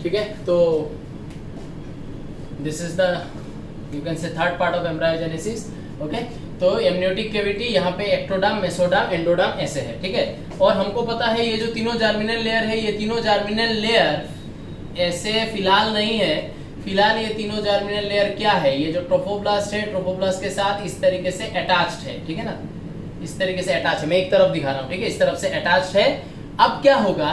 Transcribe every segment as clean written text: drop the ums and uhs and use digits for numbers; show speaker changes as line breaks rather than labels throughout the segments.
ठीक है, तो this is the you can say third part of embryogenesis. Okay, तो एमनियोटिक कैविटी यहाँ पे एक्टोडर्म, मेसोडर्म, एंडोडर्म ऐसे है। ठीक है, और हमको पता है ये जो तीनों जर्मिनल लेयर है, ये तीनों जर्मिनल लेयर ऐसे फिलहाल नहीं है। फिलहाल ये तीनों जर्मिनल लेयर क्या है, ये जो ट्रोफोब्लास्ट है, ट्रोफोब्लास्ट के साथ इस तरीके से अटैच्ड है। ठीक है ना, इस तरीके से अटैच है। मैं एक तरफ दिखा रहा हूँ, ठीक है, इस तरफ से अटैच्ड है। अब क्या होगा,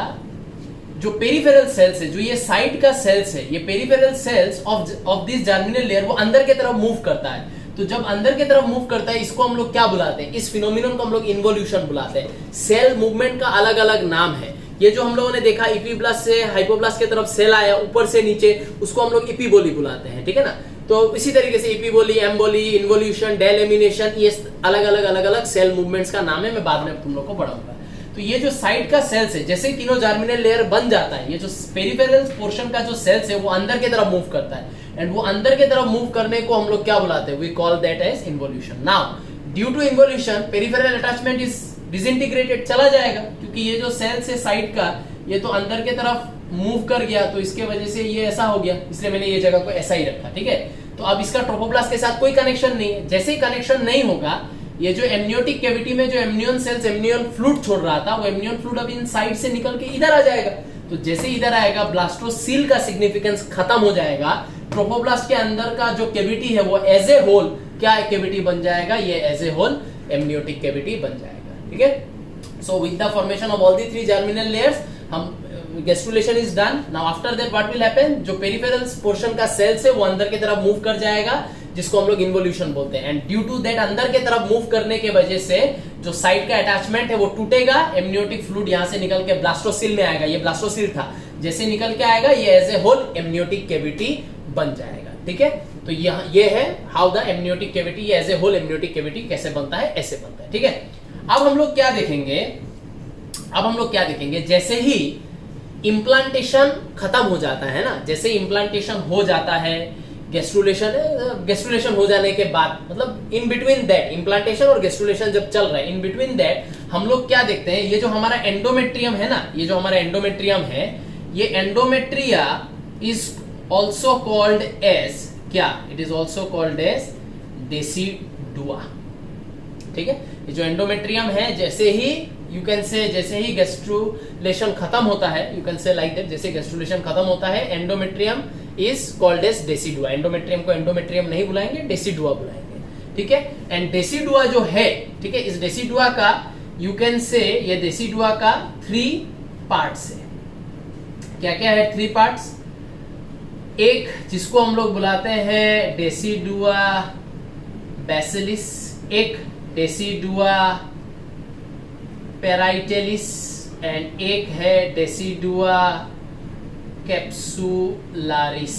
जो पेरिफेरल सेल्स है, जो ये साइड का सेल्स है, ये peripheral cells of this germinal layer वो अंदर के तरफ मूव करता है। तो जब अंदर की तरफ मूव करता है, इसको हम लोग क्या बुलाते हैं, इस फिनोमिनन को हम लोग इन्वोल्यूशन बुलाते हैं। सेल मूवमेंट का अलग अलग नाम है। ये जो हम लोगों ने देखा इपीब्लास्ट से हाइपोब्लास्ट की तरफ सेल आया ऊपर से नीचे, उसको हम लोग इपीबोली बुलाते हैं। ठीक है ना, तो इसी तरीके से इपीबोली, एम्बोली, इन्वोल्यूशन, डेलेमिनेशन, ये अलग अलग सेल मूवमेंट्स का नाम है। मैं बाद में तुम लोग को पढ़ाऊंगा। तो ये जो साइड का सेल्स है, जैसे तीनों जर्मिनल लेयर बन जाता है, ये जो पेरिफेरल पोर्शन का जो सेल्स है वो अंदर की तरफ मूव करता है। एंड वो अंदर की तरफ मूव करने को हम लोग क्या बुलाते हैं, we call that as involution. Now due to involution peripheral attachment is disintegrated, चला जाएगा, क्योंकि ये जो सेल्स है साइड का, ये तो अंदर की तरफ मूव कर गया, तो इसके वजह से ये ऐसा हो गया, इसलिए मैंने ये जगह को ऐसा ही रखा। ठीक है, तो अब इसका ट्रोफोब्लास्ट के साथ कोई कनेक्शन नहीं है। जैसे ही कनेक्शन नहीं होगा, ये जो एमनियोटिक कैविटी में जो एमनियन सेल्स एमनियन फ्लूइड छोड़ रहा था, वो एमनियन फ्लूइड अब इन साइड से निकल के इधर आ जाएगा। तो जैसे इधर आएगा, ब्लास्टोसील का सिग्निफिकेंस खत्म हो जाएगा। ट्रोफोब्लास्ट के अंदर का जो कैविटी है वो एज ए होल क्या कैविटी बन जाएगा, ये as a whole amniotic cavity बन जाएगा। ठीक है, so with the formation of all the three germinal layers हम gastrulation is done. Now after that what will happen, जो पेरिफेरल पोर्शन का सेल्स है वो अंदर की तरफ मूव कर जाएगा, जिसको हम लोग इन्वोल्यूशन बोलते हैं। एंड ड्यू टू दैट अंदर की तरफ मूव करने के वजह से जो साइड का अटैचमेंट है वो टूटेगा, एमनियोटिक फ्लूइड यहां से निकल के ब्लास्टोसील में आएगा। ये ब्लास्टोसील था, जैसे निकल के आएगा ये as a whole amniotic cavity बन जाएगा। ठीक है, तो ये है how the amniotic cavity as a whole amniotic cavity कैसे बनता है, ऐसे बनता है। ठीक है, अब हम लोग क्या देखेंगे, जैसे ही इम्प्लांटेशन खत्म हो जाता है ना, जैसे इम्प्लांटेशन हो जाता है, गैस्ट्रुलेशन हो जाने के बाद, मतलब इन बिटवीन दैट, इम्प्लांटेशन और गैस्ट्रुलेशन जब चल रहा है, इन बिटवीन दैट हम लोग क्या देखते हैं, ये जो हमारा एंडोमेट्रियम है ना, ये जो हमारा एंडोमेट्रियम है, ये endometria is also called as क्या, it is also called as decidua. ठीक है, ये जो एंडोमेट्रियम है, जैसे ही यू कैन से, जैसे ही गैस्ट्रुलेशन खत्म होता है, you can say like that, जैसे गैस्ट्रुलेशन खत्म होता है, endometrium is called as decidua. Endometrium को एंडोमेट्रियम नहीं बुलाएंगे, डेसिडुआ बुलाएंगे। ठीक है, एंड डेसिडुआ जो है, ठीक है, इस डेसिडुआ का यू कैन से, ये डेसिडुआ का 3 पार्ट्स है। क्या क्या है 3 पार्ट्स, एक जिसको हम लोग बुलाते हैं डेसिडुआ बेसिलिस, एक डेसिडुआ पेराइटेलिस, एंड एक है डेसिडुआ कैप्सुलारिस।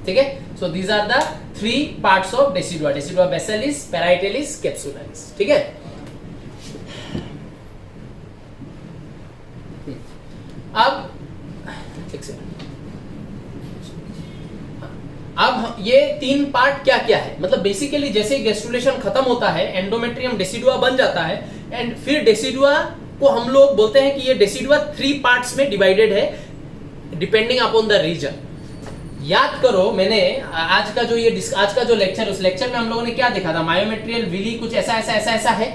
ठीक है, so these are the 3 parts of decidua, decidua basalis, parietalis, capsularis. ठीक है, अब एक सेकंड, अब ये 3 पार्ट क्या क्या है, मतलब बेसिकली जैसे गैस्ट्रुलेशन खत्म होता है, एंडोमेट्रियम डेसिडुआ बन जाता है, एंड फिर डेसिडुआ को हम लोग बोलते हैं कि ये डेसिडुआ 3 पार्ट्स में डिवाइडेड है, डिपेंडिंग अपॉन द रीजन। याद करो, मैंने आज का जो लेक्चर, उस लेक्चर में हम लोगों ने क्या देखा था, मायोमेट्रियल विली कुछ ऐसा है,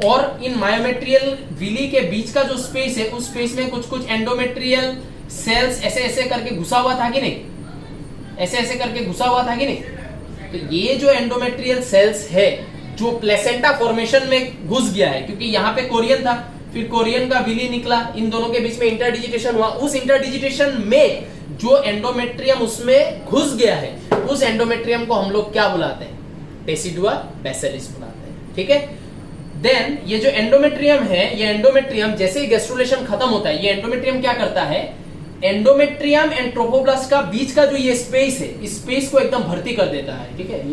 और इन मायोमेट्रियल विली के बीच का जो स्पेस है, उस स्पेस में कुछ एंडोमेट्रियल सेल्स ऐसे करके घुसा हुआ था कि नहीं, ऐसे करके घुसा हुआ था कि नहीं। तो ये जो एंडोमेट्रियल सेल्स है, जो प्लेसेंटा फॉर्मेशन में घुस गया है, क्योंकि यहाँ पे कोरियन था, फिर कोरियन का विली निकला, इन दोनों के बीच में इंटरडिजिटेशन हुआ, उस इंटरडिजिटेशन में जो एंडोमेट्रियम उसमें घुस गया है, उस एंडोमेट्रियम को हम लोग क्या बुलाते हैं, डेसिडुआ बेसिलिस बुलाते हैं। ठीक है, देन ये जो एंडोमेट्रियम है, ये एंडोमेट्रियम जैसे ही गैस्ट्रुलेशन खत्म होता है, ये एंडोमेट्रियम क्या करता है, एंडोमेट्रियम एंड ट्रोफोब्लास्ट का बीच का जो ये स्पेस है, इस स्पेस को एकदम भर्ती कर देता है। ठीक है,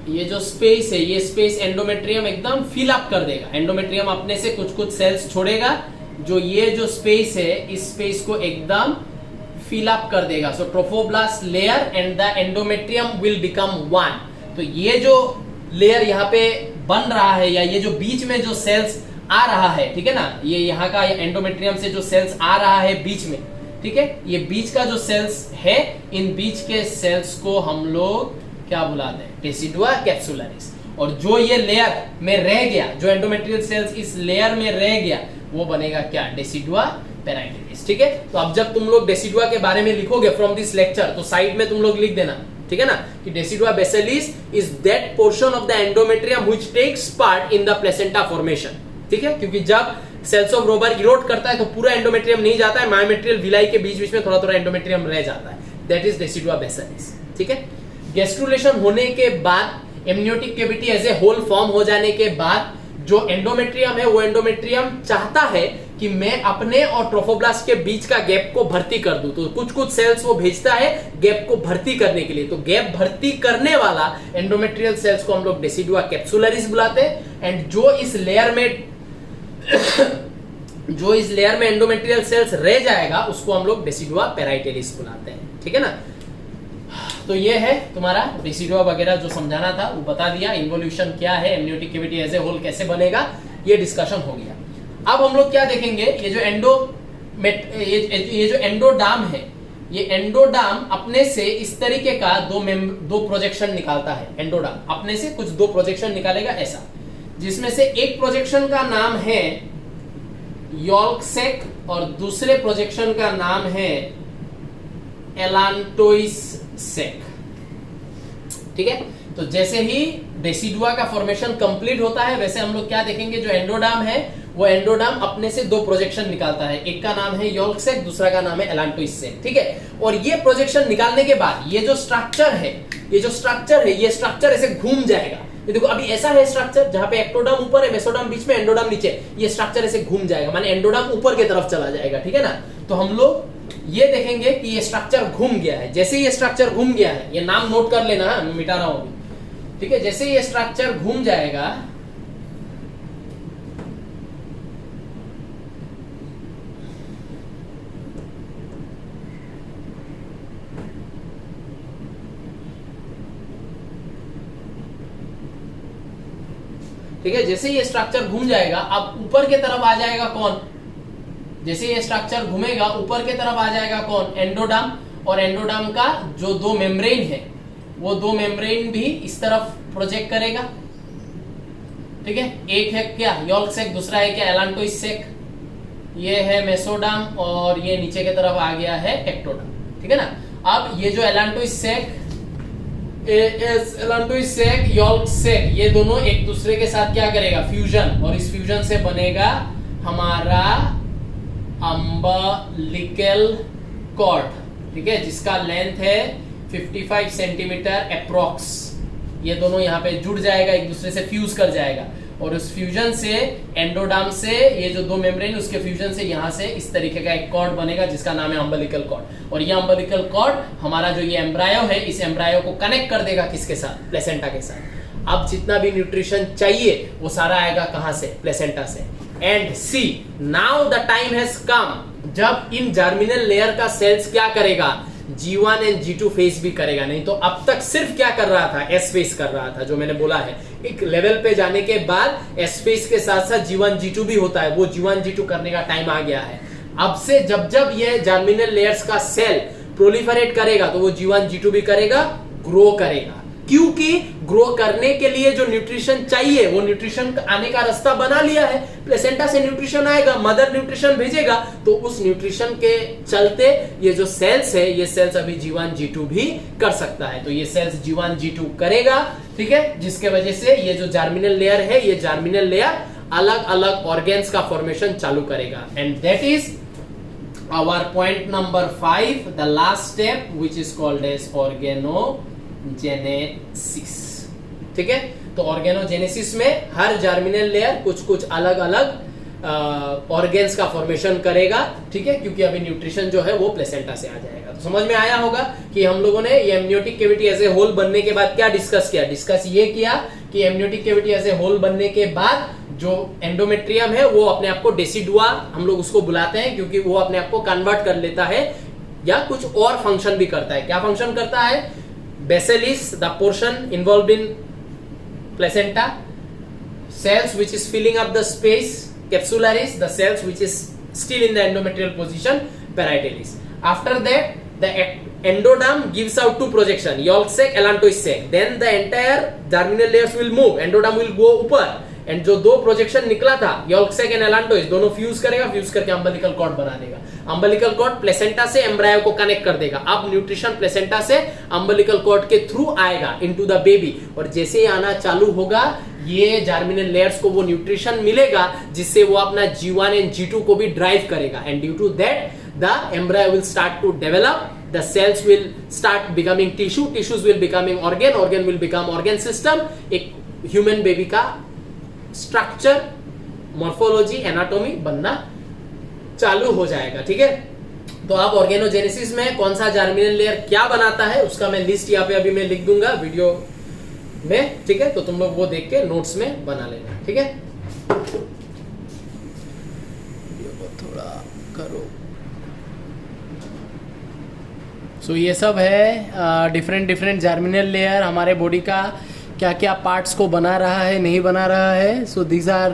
ये जो स्पेस है, ये स्पेस एंडोमेट्रियम एकदम फिल अप कर देगा। एंडोमेट्रियम अपने से कुछ सेल्स छोड़ेगा, जो ये जो स्पेस है, इस स्पेस को एकदम फिल अप कर देगा। So trophoblast layer and the endometrium will become one. तो ये जो लेयर यहाँ पे बन रहा है, या ये जो बीच में जो सेल्स आ रहा है, ठीक है ना, ये यहाँ का एंडोमेट्रियम से जो सेल्स आ रहा है बीच में, ठीक है, ये बीच का जो सेल्स है, इन बीच के सेल्स को हम लोग क्या बुलाते हैं, डेसिडुआ कैप्सुलरिस। और जो ये लेयर में रह गया, जो एंडोमेट्रियल सेल्स इस लेयर में रह गया, वो बनेगा क्या, डेसिडुआ पेराइटलिस, ठीक है। तो अब जब तुम लोग डेसिडुआ के बारे में लिखोगे फ्रॉम दिस लेक्चर, तो साइड में तुम लोग लिख देना, ठीक है ना, कि decidua basalis is that portion of the endometrium which takes part in the placenta formation, ठीक है, क्योंकि जब सेल्स ऑफ रोबर इरोड करता है तो पूरा एंडोमेट्रियम नहीं जाता है, मायोमेट्रियल विलाई के बीच बीच में थोड़ा थोड़ा एंडोमेट्रियम रह जाता है, दैट इज डेसिडुआ बेसिलिस, ठीक है। गैस्ट्रुलेशन होने के बाद, amniotic cavity as a whole form हो जाने के बाद, जो एंडोमेट्रियम है वो एंडोमेट्रियम चाहता है कि मैं अपने और ट्रोफोब्लास्ट के बीच का गैप को भर्ती कर दूं, तो कुछ कुछ सेल्स वो भेजता है गैप को भर्ती करने के लिए। तो गैप भर्ती करने वाला एंडोमेट्रियल सेल्स को हम लोग डेसिडुआ कैप्सुलरिस बुलाते हैं। एंड जो इस लेयर में एंडोमेट्रियल सेल्स रह जाएगा उसको हम लोग डेसिडुआ पेराइटलिस बुलाते हैं, ठीक है ना। तो ये है तुम्हारा डेसिडुआ वगैरह जो समझाना था वो बता दिया, इन्वोल्यूशन क्या है, amniotic cavity as a whole कैसे बनेगा, ये डिस्कशन हो गया। अब हम लोग क्या देखेंगे, ये जो एंडोडाम है, ये एंडोडाम अपने से इस तरीके का दो प्रोजेक्शन निकालता है। एंडोडाम अपने से कुछ दो प्रोजेक्शन निकालेगा ऐसा, जिसमें से एक प्रोजेक्शन का नाम है यॉर्क सेक और दूसरे प्रोजेक्शन का नाम है एलांटोइस सेक, ठीक है। तो जैसे ही डेसिडुआ का फॉर्मेशन कंप्लीट होता है, वैसे हम लोग क्या देखेंगे, जो एंडोडाम है वो एंडोडाम अपने से दो प्रोजेक्शन निकालता है, एक का नाम है यॉर्क सेक, दूसरा का नाम है एलांटोइस सेक, ठीक है। और ये प्रोजेक्शन निकालने के बाद ये जो स्ट्रक्चर है, ये स्ट्रक्चर ऐसे घूम जाएगा। ये देखो अभी ऐसा है स्ट्रक्चर जहां पे एक्टोडाम ऊपर है, मेसोडाम बीच में, एंडोडाम नीचे, ये स्ट्रक्चर ऐसे घूम जाएगा, माने एंडोडाम ऊपर की तरफ चला जाएगा, ठीक है ना। तो हम लोग ये देखेंगे कि ये स्ट्रक्चर घूम गया है। जैसे ये स्ट्रक्चर घूम गया है, ये नाम नोट कर लेना, मैं मिटा रहा हूं, ठीक है। जैसे ये स्ट्रक्चर घूम जाएगा, ठीक है, जैसे ये स्ट्रक्चर घूम जाएगा, अब ऊपर की तरफ आ जाएगा कौन, जैसे ये स्ट्रक्चर घूमेगा ऊपर की तरफ आ जाएगा कौन, एंडोडाम। और एंडोडाम का जो दो मेम्ब्रेन है, वो दो मेम्ब्रेन भी इस तरफ प्रोजेक्ट करेगा, ठीक है। एक है क्या यॉर्क सेक, दूसरा है क्या एलांटोइस सेक, ये है मेसोडाम और ये नीचे की तरफ आ गया है एक्टोडाम, ठीक है ना। अब ये जो एलांटोइस सेक, यॉर्क सेक, ये दोनों एक दूसरे के साथ क्या करेगा, फ्यूजन, और इस फ्यूजन से बनेगा हमारा अम्बिलिकल कॉर्ड, ठीक है, जिसका लेंथ है 55 सेंटीमीटर अप्रोक्स। ये दोनों यहाँ पे जुड़ जाएगा, एक दूसरे से फ्यूज कर जाएगा, और उस फ्यूजन से एंडोडाम से ये जो दो मेम्ब्रेन, उसके फ्यूजन से यहाँ से इस तरीके का एक कॉर्ड बनेगा जिसका नाम है अम्बिलिकल कॉर्ड। और ये अम्बिलिकल कॉर्ड हमारा जो ये एम्ब्रायो है, इस एम्ब्रायो को कनेक्ट कर देगा किसके साथ, प्लेसेंटा के साथ। अब जितना भी न्यूट्रिशन चाहिए वो सारा आएगा कहां से, प्लेसेंटा से। And see now the time has come, जब इन जर्मिनल लेयर का सेल्स क्या करेगा, G1 एंड G2 फेस भी करेगा। नहीं तो अब तक सिर्फ क्या कर रहा था, S फेस कर रहा था, जो मैंने बोला है। एक लेवल पे जाने के बाद S फेस के साथ साथ G1 G2 भी होता है, वो G1 G2 करने का टाइम आ गया है। अब से जब जब ये जर्मिनल लेयर्स का सेल प्रोलिफरेट करेगा तो वो G1 G2 भी करेगा, ग्रो करेगा, क्योंकि ग्रो करने के लिए जो न्यूट्रिशन चाहिए वो न्यूट्रिशन आने का रास्ता बना लिया है। प्लेसेंटा से न्यूट्रिशन आएगा, मदर न्यूट्रिशन भेजेगा, तो उस न्यूट्रिशन के चलते ये जो सेल्स है, ये सेल्स अभी G1 G2 भी कर सकता है। तो ये सेल्स G1 G2 करेगा, ठीक है, जिसके वजह से ये जो जर्मिनल लेयर है, ये जर्मिनल लेयर अलग अलग ऑर्गेन्स का फॉर्मेशन चालू करेगा। And that is our point number 5, the last step which is called as organogenesis, ठीक है। तो ऑर्गेनोजेनेसिस में हर जर्मिनल लेयर कुछ कुछ अलग अलग ऑर्गेन्स का फॉर्मेशन करेगा, ठीक है, क्योंकि अभी न्यूट्रिशन जो है वो प्लेसेंटा से आ जाएगा। तो समझ में आया होगा कि हम लोगों ने ये amniotic cavity as a whole बनने के बाद क्या डिस्कस किया। डिस्कस ये किया कि amniotic cavity as a whole बनने के बाद जो एंडोमेट्रियम है वो अपने आप को डेसिडुआ हम लोग उसको बुलाते हैं, क्योंकि वो अपने आप को कन्वर्ट कर लेता है या कुछ और फंक्शन भी करता है। क्या फंक्शन करता है, basalis the portion involved in placenta, cells which is filling up the space capsularis, the cells which is still in the endometrial position, parietalis. After that, the endoderm gives out two projection, yolk sac, allantois sac. Then the entire germinal layers will move, endoderm will go ऊपर, and जो दो projection निकला था यॉल्क sac and एलांटोइस दोनों fuse करेगा, fuse करके umbilical cord बना देगा, अम्बिलिकल कॉर्ड प्लेसेंटा से एम्ब्रायो को कनेक्ट कर देगा। अब न्यूट्रिशन प्लेसेंटा से अम्बिलिकल कॉर्ड के थ्रू आएगा इनटू द बेबी, और जैसे ही आना चालू होगा ये जर्मिनल लेयर्स को वो न्यूट्रिशन मिलेगा जिससे वो अपना G1 एंड G2 को भी ड्राइव करेगा, and due to that the embryo will start to develop, the cells will start becoming tissue, tissues will becoming organ, organ will become organ system, एक ह्यूमन बेबी का structure, morphology, anatomy बनना चालू हो जाएगा। ठीक है, तो आप ऑर्गेनोजेनेसिस में कौन सा जर्मिनल लेयर क्या बनाता है उसका मैं लिस्ट यहाँ पे अभी मैं लिख दूंगा वीडियो में। ठीक है, तो तुम लोग वो देख के नोट्स में बना लेना। ठीक है, वीडियो को थोड़ा करो। सो ये सब है डिफरेंट जर्मिनल लेयर हमारे बॉडी का क्या क्या पार्ट्स को बना रहा है, नहीं बना रहा है। So these are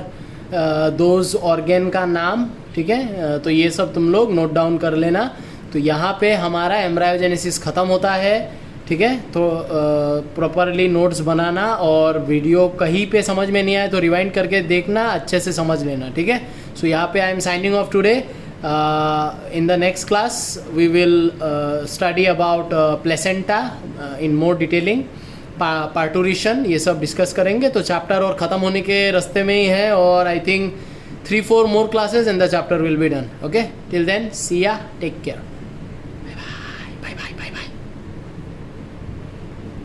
those organ का नाम। ठीक है, तो ये सब तुम लोग नोट डाउन कर लेना। तो यहाँ पे हमारा एम्ब्रायोजेनेसिस ख़त्म होता है। ठीक है, तो प्रॉपरली नोट्स बनाना, और वीडियो कहीं पे समझ में नहीं आए तो रिवाइंड करके देखना, अच्छे से समझ लेना। ठीक है, सो यहाँ पे I am signing off today. In the next class we will study about placenta in more detailing, parturition, ये सब डिस्कस करेंगे। तो चैप्टर और ख़त्म होने के रास्ते में ही है, और I think 3-4 more classes and the chapter will be done. Okay, till then, see ya, take care.